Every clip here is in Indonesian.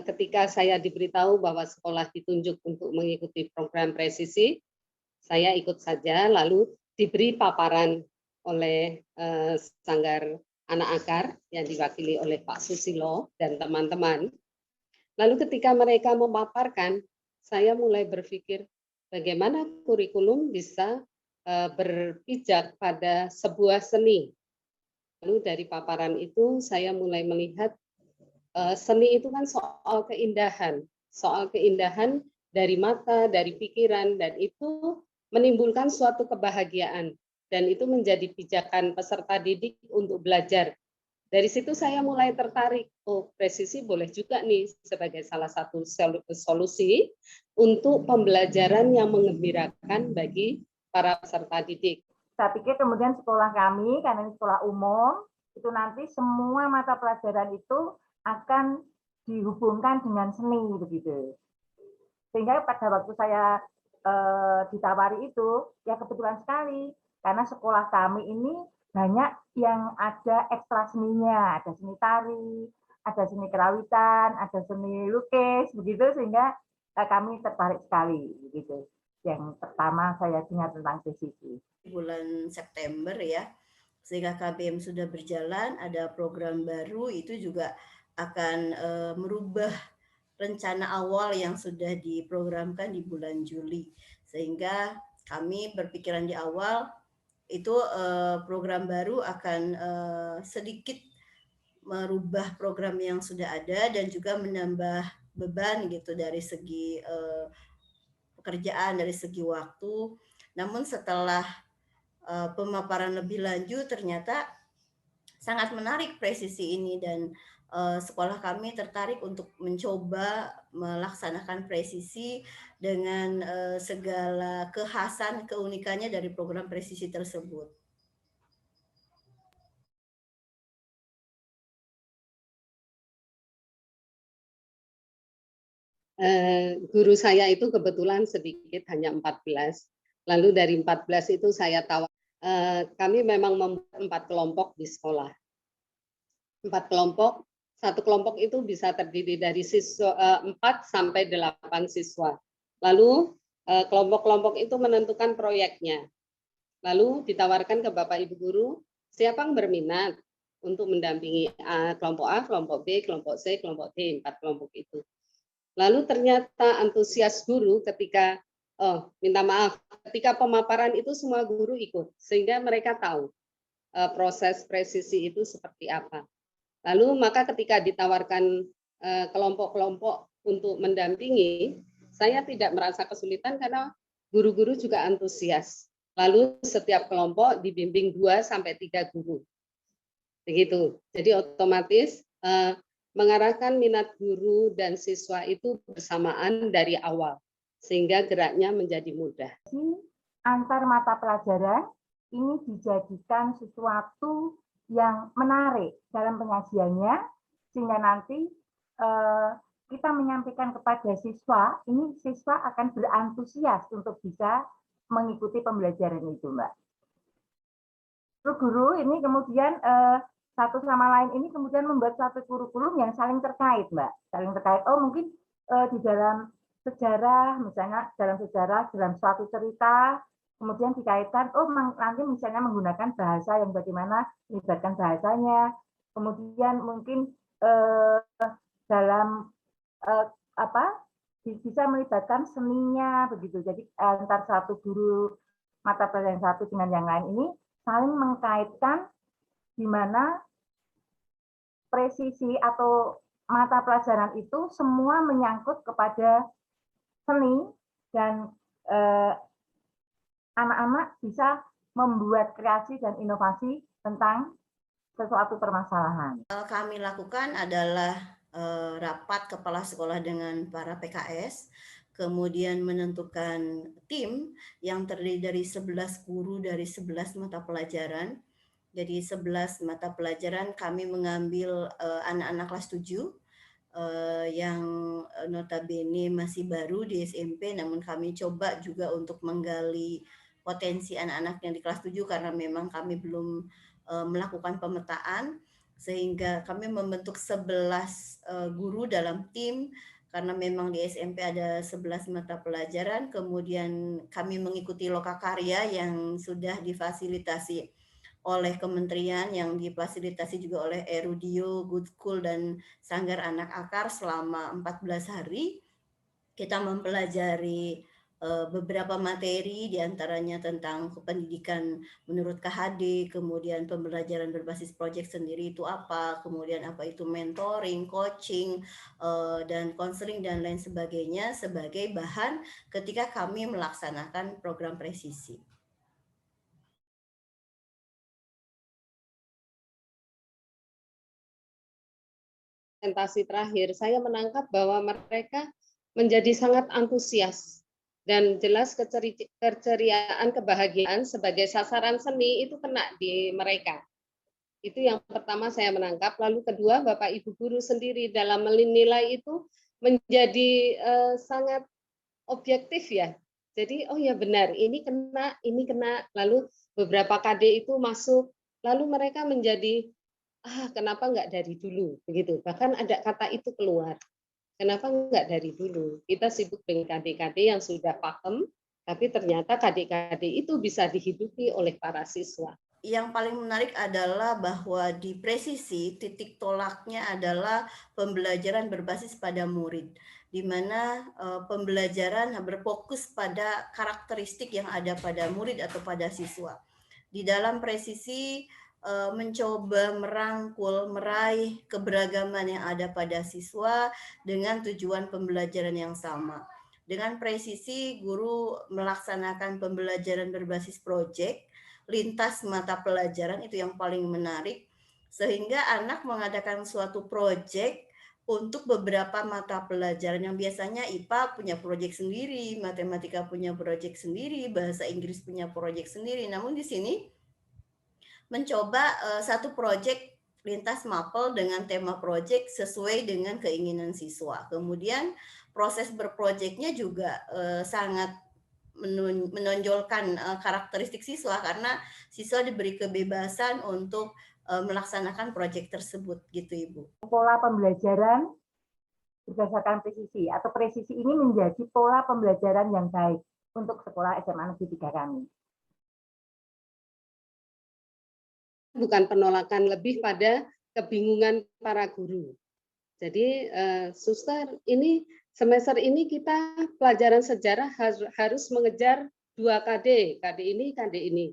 ketika saya diberitahu bahwa sekolah ditunjuk untuk mengikuti program presisi, saya ikut saja, lalu diberi paparan oleh Sanggar Anak Akar yang diwakili oleh Pak Susilo dan teman-teman. Lalu ketika mereka memaparkan, saya mulai berpikir bagaimana kurikulum bisa berpijak pada sebuah seni. Lalu dari paparan itu saya mulai melihat seni itu kan soal keindahan dari mata, dari pikiran, dan itu menimbulkan suatu kebahagiaan. Dan itu menjadi pijakan peserta didik untuk belajar. Dari situ saya mulai tertarik, oh presisi boleh juga nih sebagai salah satu solusi untuk pembelajaran yang menggembirakan bagi para peserta didik. Saya pikir kemudian sekolah kami, karena ini sekolah umum, itu nanti semua mata pelajaran itu akan dihubungkan dengan seni begitu. Sehingga pada waktu saya ditawari itu, ya kebetulan sekali karena sekolah kami ini banyak yang ada ekstra seninya, ada seni tari, ada seni kerawitan, ada seni lukis begitu, sehingga kami tertarik sekali begitu. Yang pertama saya ingat tentang presisi. Bulan September ya, sehingga KBM sudah berjalan, ada program baru itu juga akan merubah rencana awal yang sudah diprogramkan di bulan Juli, sehingga kami berpikiran di awal itu program baru akan sedikit merubah program yang sudah ada dan juga menambah beban gitu dari segi pekerjaan, dari segi waktu. Namun setelah pemaparan lebih lanjut ternyata sangat menarik presisi ini dan sekolah kami tertarik untuk mencoba melaksanakan presisi dengan segala kekhasan, keunikannya dari program presisi tersebut. Guru saya itu kebetulan sedikit, hanya 14. Lalu dari 14 itu saya tahu kami memang membuat 4 kelompok di sekolah. 4 kelompok, satu kelompok itu bisa terdiri dari siswa 4 sampai 8 siswa. Lalu kelompok-kelompok itu menentukan proyeknya. Lalu ditawarkan ke Bapak Ibu guru, siapa yang berminat untuk mendampingi kelompok A, kelompok B, kelompok C, kelompok D, 4 kelompok itu. Lalu ternyata antusias guru ketika, minta maaf, ketika pemaparan itu semua guru ikut, sehingga mereka tahu proses presisi itu seperti apa. Lalu maka ketika ditawarkan kelompok-kelompok untuk mendampingi, saya tidak merasa kesulitan karena guru-guru juga antusias. Lalu setiap kelompok dibimbing 2 sampai 3 guru. Begitu. Jadi otomatis mengarahkan minat guru dan siswa itu bersamaan dari awal, sehingga geraknya menjadi mudah. Antar mata pelajaran ini dijadikan sesuatu yang menarik dalam penyajiannya, sehingga nanti kita menyampaikan kepada siswa, ini siswa akan berantusias untuk bisa mengikuti pembelajaran itu, Mbak. Guru ini kemudian satu sama lain ini kemudian membuat suatu kurikulum yang saling terkait, Mbak. Saling terkait. Oh, mungkin di dalam sejarah, misalnya dalam sejarah, dalam suatu cerita, kemudian dikaitkan, oh nanti misalnya menggunakan bahasa yang bagaimana melibatkan bahasanya. Kemudian mungkin dalam bisa melibatkan seninya begitu. Jadi antar satu guru mata pelajaran satu dengan yang lain ini saling mengkaitkan di mana presisi atau mata pelajaran itu semua menyangkut kepada seni dan anak-anak bisa membuat kreasi dan inovasi tentang sesuatu permasalahan. Kami lakukan adalah rapat kepala sekolah dengan para PKS, kemudian menentukan tim yang terdiri dari 11 guru dari 11 mata pelajaran. Jadi 11 mata pelajaran kami mengambil anak-anak kelas 7 yang notabene masih baru di SMP, namun kami coba juga untuk menggali potensi anak-anak yang di kelas 7 karena memang kami belum melakukan pemetaan. sehingga kami membentuk 11 guru dalam tim, karena memang di SMP ada 11 mata pelajaran, kemudian kami mengikuti lokakarya yang sudah difasilitasi oleh kementerian, yang difasilitasi juga oleh Erudio, Good School, dan Sanggar Anak Akar selama 14 hari. Kita mempelajari beberapa materi, diantaranya tentang pendidikan menurut KHD, kemudian pembelajaran berbasis proyek sendiri itu apa, kemudian apa itu mentoring, coaching, dan konseling, dan lain sebagainya sebagai bahan ketika kami melaksanakan program presisi. Presentasi terakhir, saya menangkap bahwa mereka menjadi sangat antusias dan jelas keceriaan, kebahagiaan sebagai sasaran seni itu kena di mereka. Itu yang pertama saya menangkap. Lalu kedua, Bapak Ibu guru sendiri dalam menilai itu menjadi sangat objektif ya. Jadi oh ya benar, ini kena, lalu beberapa KD itu masuk, lalu mereka menjadi kenapa enggak dari dulu begitu. Bahkan ada kata itu keluar. Kenapa enggak dari dulu? Kita sibuk dengan KD-KD yang sudah pakem, tapi ternyata KD-KD itu bisa dihidupi oleh para siswa. Yang paling menarik adalah bahwa di presisi titik tolaknya adalah pembelajaran berbasis pada murid, di mana pembelajaran berfokus pada karakteristik yang ada pada murid atau pada siswa. Di dalam presisi mencoba merangkul, meraih keberagaman yang ada pada siswa dengan tujuan pembelajaran yang sama. Dengan presisi, guru melaksanakan pembelajaran berbasis proyek, lintas mata pelajaran, itu yang paling menarik, sehingga anak mengadakan suatu proyek untuk beberapa mata pelajaran yang biasanya IPA punya proyek sendiri, matematika punya proyek sendiri, bahasa Inggris punya proyek sendiri. Namun di sini mencoba satu proyek lintas mapel dengan tema proyek sesuai dengan keinginan siswa. Kemudian proses berproyeknya juga sangat menonjolkan karakteristik siswa, karena siswa diberi kebebasan untuk melaksanakan proyek tersebut, gitu Ibu. Pola pembelajaran berdasarkan presisi atau presisi ini menjadi pola pembelajaran yang baik untuk sekolah SMA Negeri 3 kami. Bukan penolakan, lebih pada kebingungan para guru. Jadi suster, ini semester ini kita pelajaran sejarah harus mengejar 2 KD, KD ini, KD ini.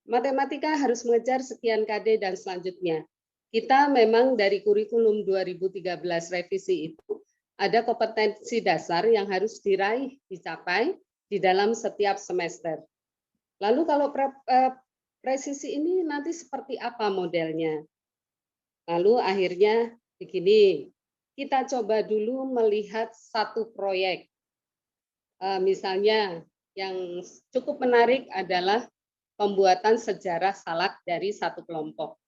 Matematika harus mengejar sekian KD dan selanjutnya. Kita memang dari kurikulum 2013 revisi itu ada kompetensi dasar yang harus diraih, dicapai di dalam setiap semester. Lalu kalau presisi ini nanti seperti apa modelnya? Lalu akhirnya begini, kita coba dulu melihat satu proyek. Misalnya yang cukup menarik adalah pembuatan sejarah salak dari satu kelompok.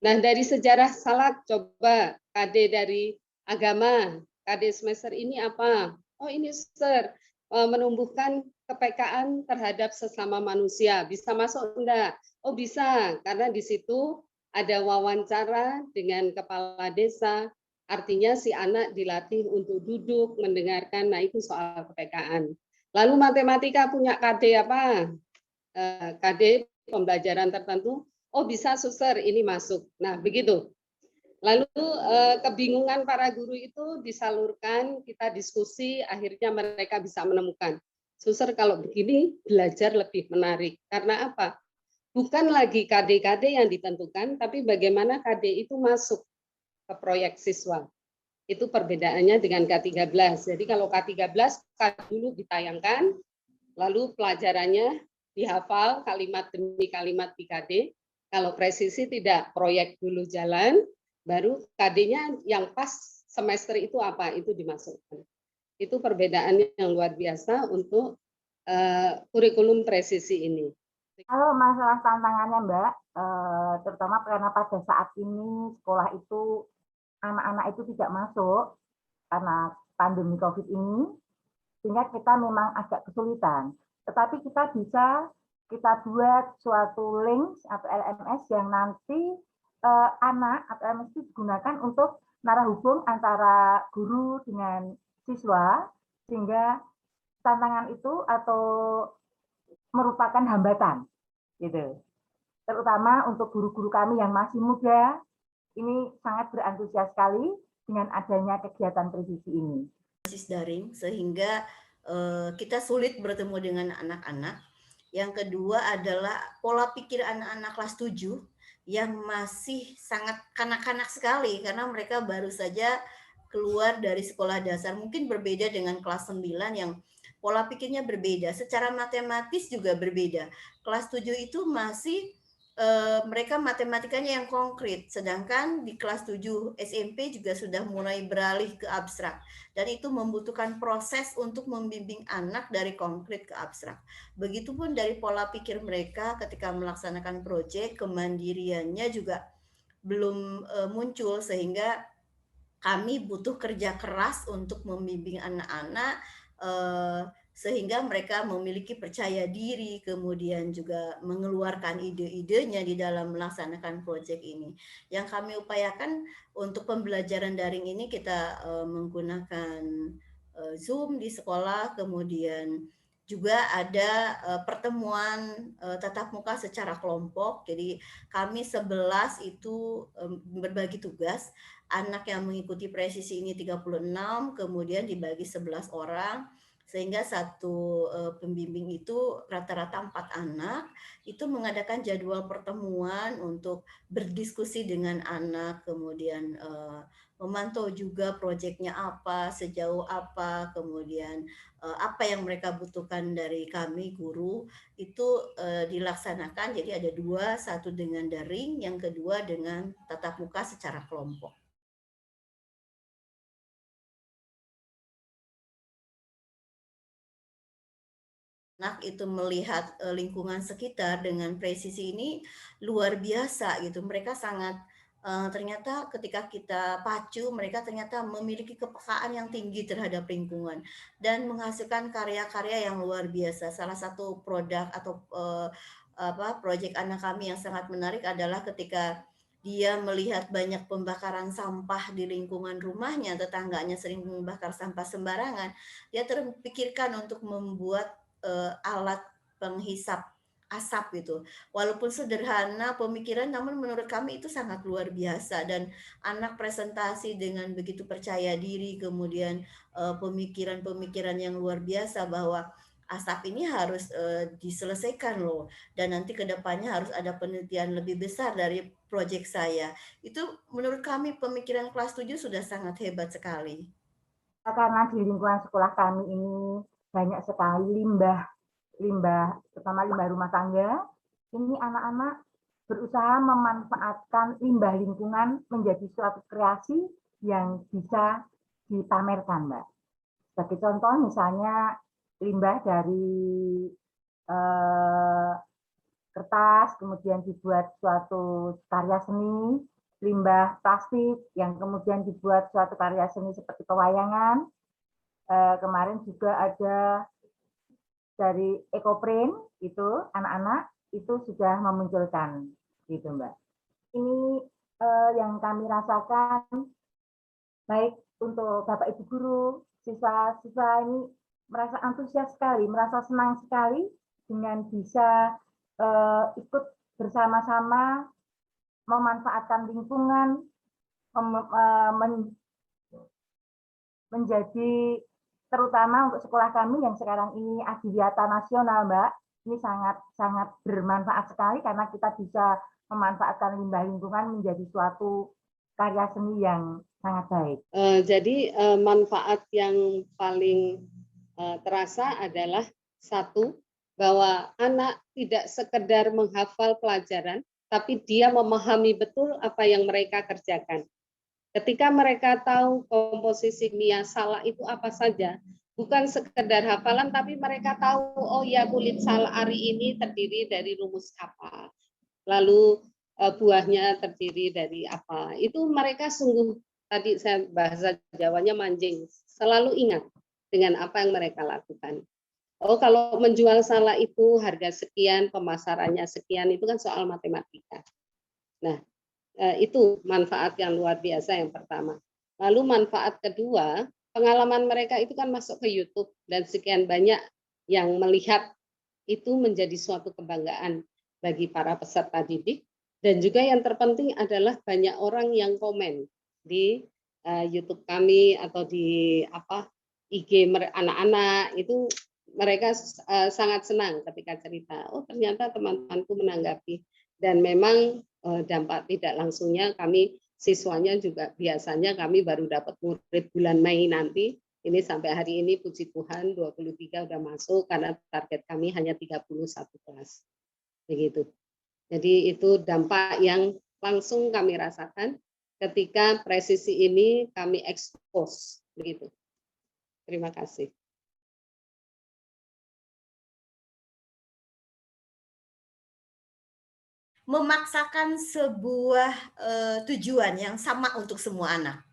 Nah, dari sejarah salak coba KD dari agama, KD semester ini apa? Oh ini Suster, menumbuhkan kepekaan terhadap sesama manusia. Bisa masuk enggak? Oh bisa, karena di situ ada wawancara dengan kepala desa, artinya si anak dilatih untuk duduk, mendengarkan, nah itu soal kepekaan. Lalu matematika punya KD apa? KD pembelajaran tertentu, oh bisa Suster, ini masuk. Nah begitu. Lalu kebingungan para guru itu disalurkan, kita diskusi, akhirnya mereka bisa menemukan. Suster kalau begini belajar lebih menarik. Karena apa? Bukan lagi KD-KD yang ditentukan, tapi bagaimana KD itu masuk ke proyek siswa. Itu perbedaannya dengan K13. Jadi kalau K13 dulu ditayangkan, lalu pelajarannya dihafal kalimat demi kalimat di KD. Kalau presisi tidak, proyek dulu jalan, baru KD-nya yang pas semester itu apa, itu dimasukkan. Itu perbedaan yang luar biasa untuk kurikulum presisi ini. Kalau masalah tantangannya Mbak, terutama karena pada saat ini sekolah itu anak-anak itu tidak masuk karena pandemi COVID ini, sehingga kita memang agak kesulitan. Tetapi kita buat suatu link atau LMS yang nanti anak atau MSP digunakan untuk narah hubung antara guru dengan siswa, sehingga tantangan itu atau merupakan hambatan, gitu. Terutama untuk guru-guru kami yang masih muda, ini sangat berantusias sekali dengan adanya kegiatan presisi ini. Daring, sehingga kita sulit bertemu dengan anak-anak. Yang kedua adalah pola pikir anak-anak kelas 7 yang masih sangat kanak-kanak sekali karena mereka baru saja keluar dari sekolah dasar. Mungkin berbeda dengan kelas 9 yang pola pikirnya berbeda. Secara matematis juga berbeda. Kelas 7 itu masih mereka matematikanya yang konkret, sedangkan di kelas 7 SMP juga sudah mulai beralih ke abstrak. Dan itu membutuhkan proses untuk membimbing anak dari konkret ke abstrak. Begitupun dari pola pikir mereka ketika melaksanakan proyek, kemandiriannya juga belum muncul, sehingga kami butuh kerja keras untuk membimbing anak-anak sehingga mereka memiliki percaya diri, kemudian juga mengeluarkan ide-idenya di dalam melaksanakan proyek ini. Yang kami upayakan untuk pembelajaran daring ini kita menggunakan Zoom di sekolah, kemudian juga ada pertemuan tatap muka secara kelompok. Jadi kami 11 itu berbagi tugas. Anak yang mengikuti presisi ini 36, kemudian dibagi 11 orang, sehingga satu pembimbing itu rata-rata 4 anak, itu mengadakan jadwal pertemuan untuk berdiskusi dengan anak, kemudian memantau juga proyeknya apa, sejauh apa, kemudian apa yang mereka butuhkan dari kami guru, itu dilaksanakan. Jadi ada 2, satu dengan daring, yang kedua dengan tatap muka secara kelompok. Anak itu melihat lingkungan sekitar dengan presisi ini luar biasa gitu. Mereka sangat ternyata ketika kita pacu, mereka ternyata memiliki kepekaan yang tinggi terhadap lingkungan dan menghasilkan karya-karya yang luar biasa. Salah satu produk atau proyek anak kami yang sangat menarik adalah ketika dia melihat banyak pembakaran sampah di lingkungan rumahnya, tetangganya sering membakar sampah sembarangan, dia terpikirkan untuk membuat alat penghisap asap gitu. Walaupun sederhana pemikiran, namun menurut kami itu sangat luar biasa, dan anak presentasi dengan begitu percaya diri, kemudian pemikiran-pemikiran yang luar biasa bahwa asap ini harus diselesaikan loh, dan nanti kedepannya harus ada penelitian lebih besar dari proyek saya. Itu menurut kami pemikiran kelas 7 sudah sangat hebat sekali. Karena di lingkungan sekolah kami ini banyak sekali limbah, terutama limbah rumah tangga, ini anak-anak berusaha memanfaatkan limbah lingkungan menjadi suatu kreasi yang bisa dipamerkan, Mbak. Sebagai contoh misalnya limbah dari kertas, kemudian dibuat suatu karya seni, limbah plastik yang kemudian dibuat suatu karya seni seperti pewayangan. Kemarin juga ada dari EcoPrint, itu anak-anak itu sudah memunculkan, gitu Mbak. Ini yang kami rasakan, baik untuk Bapak Ibu Guru, siswa-siswa ini merasa antusias sekali, merasa senang sekali dengan bisa ikut bersama-sama memanfaatkan lingkungan, menjadi terutama untuk sekolah kami yang sekarang ini Adiwiyata Nasional, Mbak, ini sangat bermanfaat sekali karena kita bisa memanfaatkan limbah lingkungan menjadi suatu karya seni yang sangat baik. Jadi manfaat yang paling terasa adalah satu, bahwa anak tidak sekedar menghafal pelajaran, tapi dia memahami betul apa yang mereka kerjakan. Ketika mereka tahu komposisi kimia salak itu apa saja, bukan sekedar hafalan, tapi mereka tahu, oh ya kulit salak hari ini terdiri dari rumus apa, lalu buahnya terdiri dari apa. Itu mereka sungguh, tadi saya bahasa Jawanya manjing, selalu ingat dengan apa yang mereka lakukan. Oh, kalau menjual salak itu harga sekian, pemasarannya sekian, itu kan soal matematika. Nah, Itu manfaat yang luar biasa yang pertama. Lalu manfaat kedua, pengalaman mereka itu kan masuk ke YouTube dan sekian banyak yang melihat, itu menjadi suatu kebanggaan bagi para peserta didik, dan juga yang terpenting adalah banyak orang yang komen di YouTube kami atau di IG anak-anak itu, mereka sangat senang ketika cerita, oh ternyata teman-temanku menanggapi, dan memang dampak tidak langsungnya kami siswanya juga biasanya kami baru dapat murid bulan Mei nanti. Ini sampai hari ini puji Tuhan 23 udah masuk karena target kami hanya 31 kelas. Begitu. Jadi itu dampak yang langsung kami rasakan ketika presisi ini kami expose begitu. Terima kasih. Memaksakan sebuah tujuan yang sama untuk semua anak.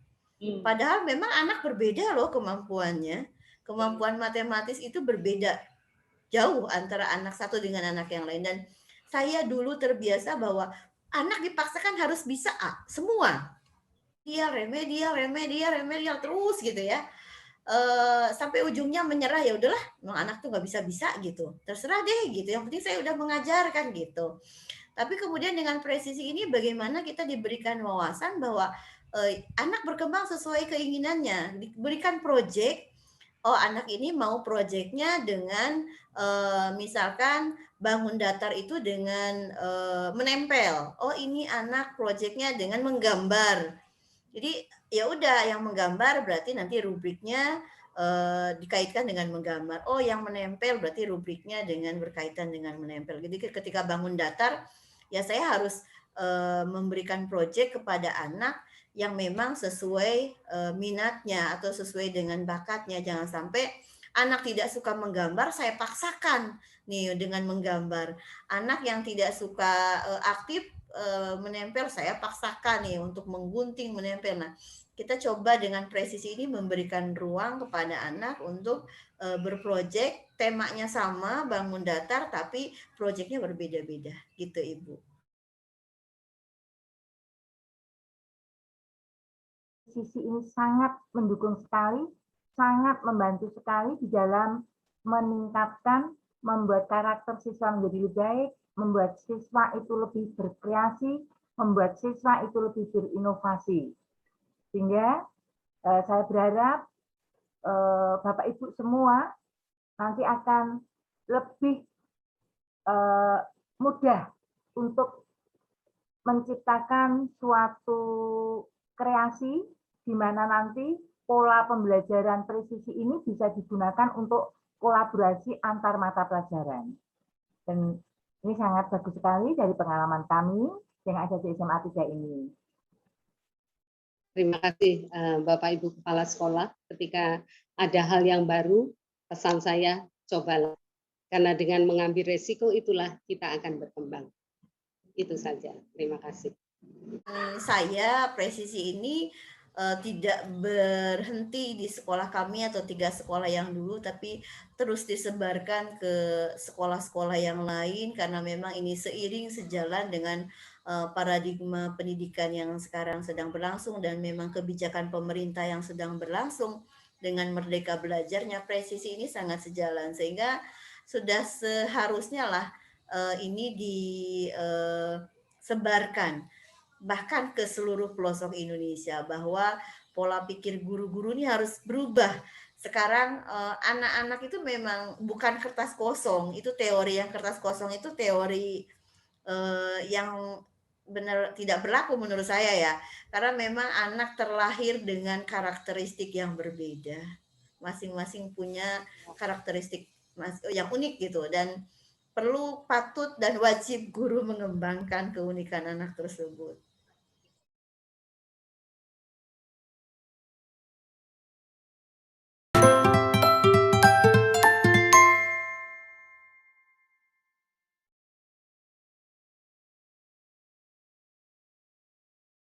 Padahal memang anak berbeda loh kemampuannya. Kemampuan matematis itu berbeda jauh antara anak satu dengan anak yang lain. Dan saya dulu terbiasa bahwa anak dipaksakan harus bisa A, semua. Remedial terus gitu ya. Sampai ujungnya menyerah, ya udahlah, anak tuh nggak bisa gitu. Terserah deh gitu. Yang penting saya udah mengajarkan gitu. Tapi kemudian dengan presisi ini bagaimana kita diberikan wawasan bahwa anak berkembang sesuai keinginannya, diberikan proyek, oh anak ini mau proyeknya dengan misalkan bangun datar itu dengan menempel, oh ini anak proyeknya dengan menggambar. Jadi ya udah yang menggambar berarti nanti rubriknya dikaitkan dengan menggambar. Oh yang menempel berarti rubriknya dengan berkaitan dengan menempel. Jadi ketika bangun datar ya saya harus memberikan proyek kepada anak yang memang sesuai minatnya atau sesuai dengan bakatnya. Jangan sampai anak tidak suka menggambar, saya paksakan nih dengan menggambar. Anak yang tidak suka aktif menempel, saya paksakan nih untuk menggunting, menempel. Nah, kita coba dengan presisi ini memberikan ruang kepada anak untuk berprojek, temanya sama, bangun datar, tapi proyeknya berbeda-beda, gitu Ibu. Sisi ini sangat mendukung sekali, sangat membantu sekali di dalam meningkatkan, membuat karakter siswa menjadi lebih baik, membuat siswa itu lebih berkreasi, membuat siswa itu lebih berinovasi. Sehingga saya berharap Bapak Ibu semua nanti akan lebih mudah untuk menciptakan suatu kreasi di mana nanti pola pembelajaran presisi ini bisa digunakan untuk kolaborasi antar mata pelajaran. Dan ini sangat bagus sekali dari pengalaman kami yang ada di SMA 3 ini. Terima kasih Bapak Ibu Kepala Sekolah. Ketika ada hal yang baru, pesan saya cobalah. Karena dengan mengambil resiko itulah kita akan berkembang. Itu saja. Terima kasih. Saya presisi ini tidak berhenti di sekolah kami atau 3 sekolah yang dulu, tapi terus disebarkan ke sekolah-sekolah yang lain karena memang ini seiring sejalan dengan paradigma pendidikan yang sekarang sedang berlangsung dan memang kebijakan pemerintah yang sedang berlangsung dengan Merdeka Belajarnya. Presisi ini sangat sejalan sehingga sudah seharusnya lah ini disebarkan bahkan ke seluruh pelosok Indonesia bahwa pola pikir guru-guru ini harus berubah. Sekarang anak-anak itu memang bukan kertas kosong, itu teori yang kertas kosong itu teori yang benar tidak berlaku menurut saya ya. Karena memang anak terlahir dengan karakteristik yang berbeda. Masing-masing punya karakteristik yang unik gitu dan perlu patut dan wajib guru mengembangkan keunikan anak tersebut.